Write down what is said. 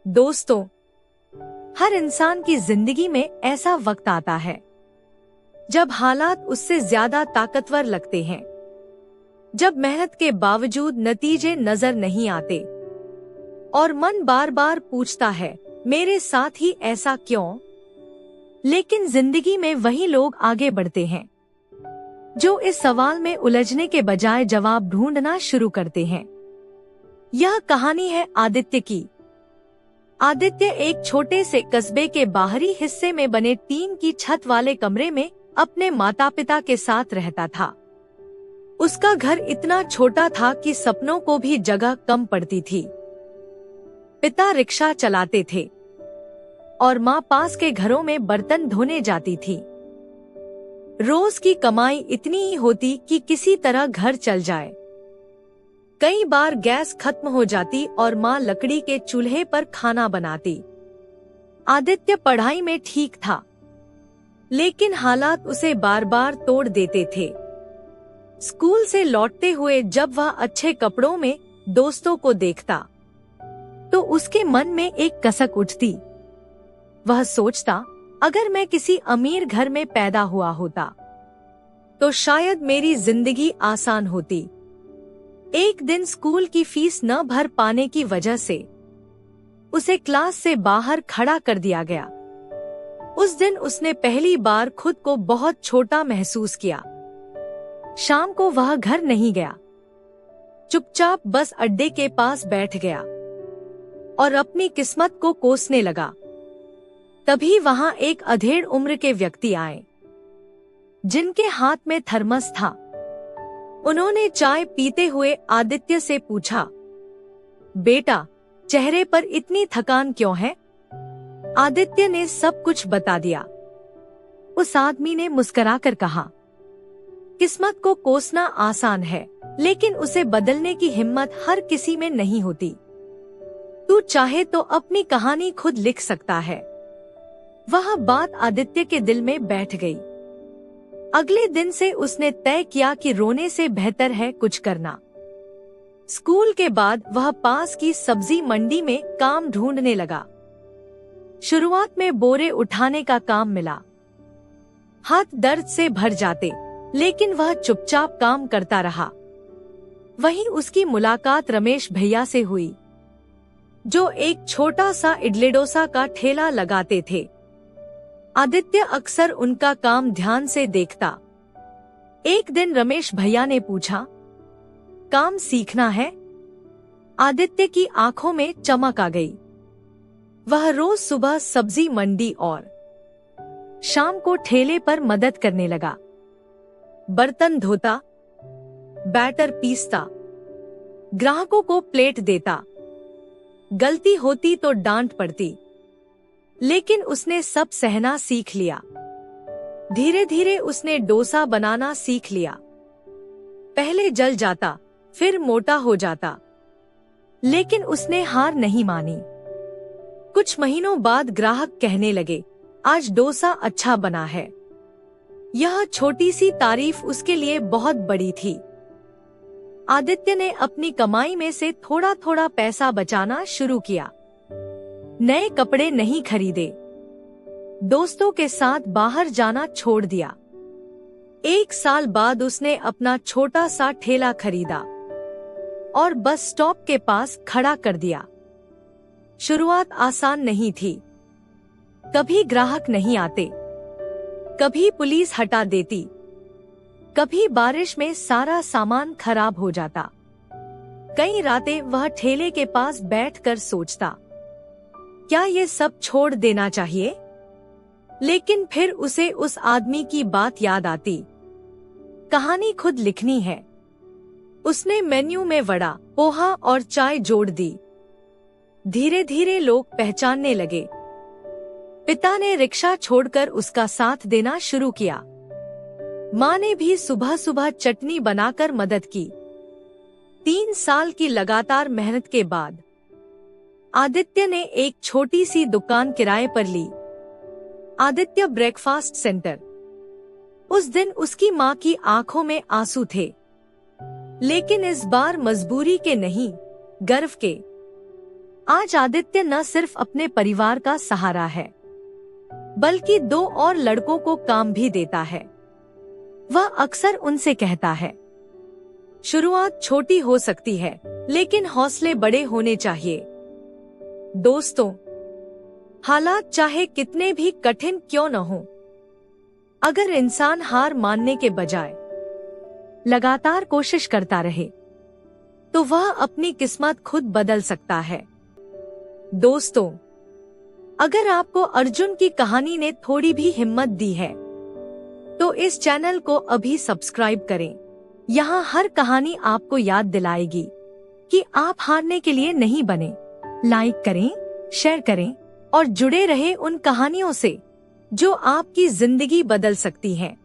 दोस्तों, हर इंसान की जिंदगी में ऐसा वक्त आता है जब हालात उससे ज्यादा ताकतवर लगते हैं, जब मेहनत के बावजूद नतीजे नजर नहीं आते और मन बार बार पूछता है, मेरे साथ ही ऐसा क्यों? लेकिन जिंदगी में वही लोग आगे बढ़ते हैं जो इस सवाल में उलझने के बजाय जवाब ढूंढना शुरू करते हैं। यह कहानी है आदित्य की। आदित्य एक छोटे से कस्बे के बाहरी हिस्से में बने टीन की छत वाले कमरे में अपने माता पिता के साथ रहता था। उसका घर इतना छोटा था कि सपनों को भी जगह कम पड़ती थी। पिता रिक्शा चलाते थे और माँ पास के घरों में बर्तन धोने जाती थी। रोज की कमाई इतनी ही होती कि किसी तरह घर चल जाए। कई बार गैस खत्म हो जाती और माँ लकड़ी के चूल्हे पर खाना बनाती। आदित्य पढ़ाई में ठीक था, लेकिन हालात उसे बार बार तोड़ देते थे। स्कूल से लौटते हुए जब वह अच्छे कपड़ों में दोस्तों को देखता, तो उसके मन में एक कसक उठती। वह सोचता, अगर मैं किसी अमीर घर में पैदा हुआ होता, तो शायद मेरी जिंदगी आसान होती। एक दिन स्कूल की फीस न भर पाने की वजह से उसे क्लास से बाहर खड़ा कर दिया गया। उस दिन उसने पहली बार खुद को बहुत छोटा महसूस किया। शाम को वह घर नहीं गया, चुपचाप बस अड्डे के पास बैठ गया और अपनी किस्मत को कोसने लगा। तभी वहां एक अधेड़ उम्र के व्यक्ति आए, जिनके हाथ में थर्मस था। उन्होंने चाय पीते हुए आदित्य से पूछा, बेटा, चेहरे पर इतनी थकान क्यों है? आदित्य ने सब कुछ बता दिया। उस आदमी ने मुस्कुराकर कहा, किस्मत को कोसना आसान है, लेकिन उसे बदलने की हिम्मत हर किसी में नहीं होती। तू चाहे तो अपनी कहानी खुद लिख सकता है। वह बात आदित्य के दिल में बैठ गई। अगले दिन से उसने तय किया कि रोने से बेहतर है कुछ करना। स्कूल के बाद वह पास की सब्जी मंडी में काम ढूंढने लगा। शुरुआत में बोरे उठाने का काम मिला। हाथ दर्द से भर जाते, लेकिन वह चुपचाप काम करता रहा। वहीं उसकी मुलाकात रमेश भैया से हुई, जो एक छोटा सा इडली डोसा का ठेला लगाते थे। आदित्य अक्सर उनका काम ध्यान से देखता। एक दिन रमेश भैया ने पूछा, काम सीखना है? आदित्य की आंखों में चमक आ गई। वह रोज सुबह सब्जी मंडी और शाम को ठेले पर मदद करने लगा। बर्तन धोता, बैटर पीसता, ग्राहकों को प्लेट देता। गलती होती तो डांट पड़ती, लेकिन उसने सब सहना सीख लिया। धीरे धीरे उसने डोसा बनाना सीख लिया। पहले जल जाता, फिर मोटा हो जाता, लेकिन उसने हार नहीं मानी। कुछ महीनों बाद ग्राहक कहने लगे, आज डोसा अच्छा बना है। यह छोटी सी तारीफ उसके लिए बहुत बड़ी थी। आदित्य ने अपनी कमाई में से थोड़ा थोड़ा पैसा बचाना शुरू किया। नए कपड़े नहीं खरीदे, दोस्तों के साथ बाहर जाना छोड़ दिया। 1 साल बाद उसने अपना छोटा सा ठेला खरीदा और बस स्टॉप के पास खड़ा कर दिया। शुरुआत आसान नहीं थी। कभी ग्राहक नहीं आते, कभी पुलिस हटा देती, कभी बारिश में सारा सामान खराब हो जाता। कई रातें वह ठेले के पास बैठकर सोचता, क्या ये सब छोड़ देना चाहिए? लेकिन फिर उसे उस आदमी की बात याद आती, कहानी खुद लिखनी है। उसने मेन्यू में वड़ा, पोहा और चाय जोड़ दी। धीरे धीरे लोग पहचानने लगे। पिता ने रिक्शा छोड़कर उसका साथ देना शुरू किया। माँ ने भी सुबह सुबह चटनी बनाकर मदद की। 3 साल की लगातार मेहनत के बाद आदित्य ने एक छोटी सी दुकान किराए पर ली, आदित्य ब्रेकफास्ट सेंटर। उस दिन उसकी माँ की आंखों में आंसू थे, लेकिन इस बार मजबूरी के नहीं, गर्व के। आज आदित्य न सिर्फ अपने परिवार का सहारा है, बल्कि 2 और लड़कों को काम भी देता है। वह अक्सर उनसे कहता है, शुरुआत छोटी हो सकती है, लेकिन हौसले बड़े होने चाहिए। दोस्तों, हालात चाहे कितने भी कठिन क्यों न हो, अगर इंसान हार मानने के बजाय लगातार कोशिश करता रहे, तो वह अपनी किस्मत खुद बदल सकता है। दोस्तों, अगर आपको अर्जुन की कहानी ने थोड़ी भी हिम्मत दी है, तो इस चैनल को अभी सब्सक्राइब करें। यहाँ हर कहानी आपको याद दिलाएगी कि आप हारने के लिए नहीं बने। लाइक करें, शेयर करें और जुड़े रहे उन कहानियों से जो आपकी जिंदगी बदल सकती हैं।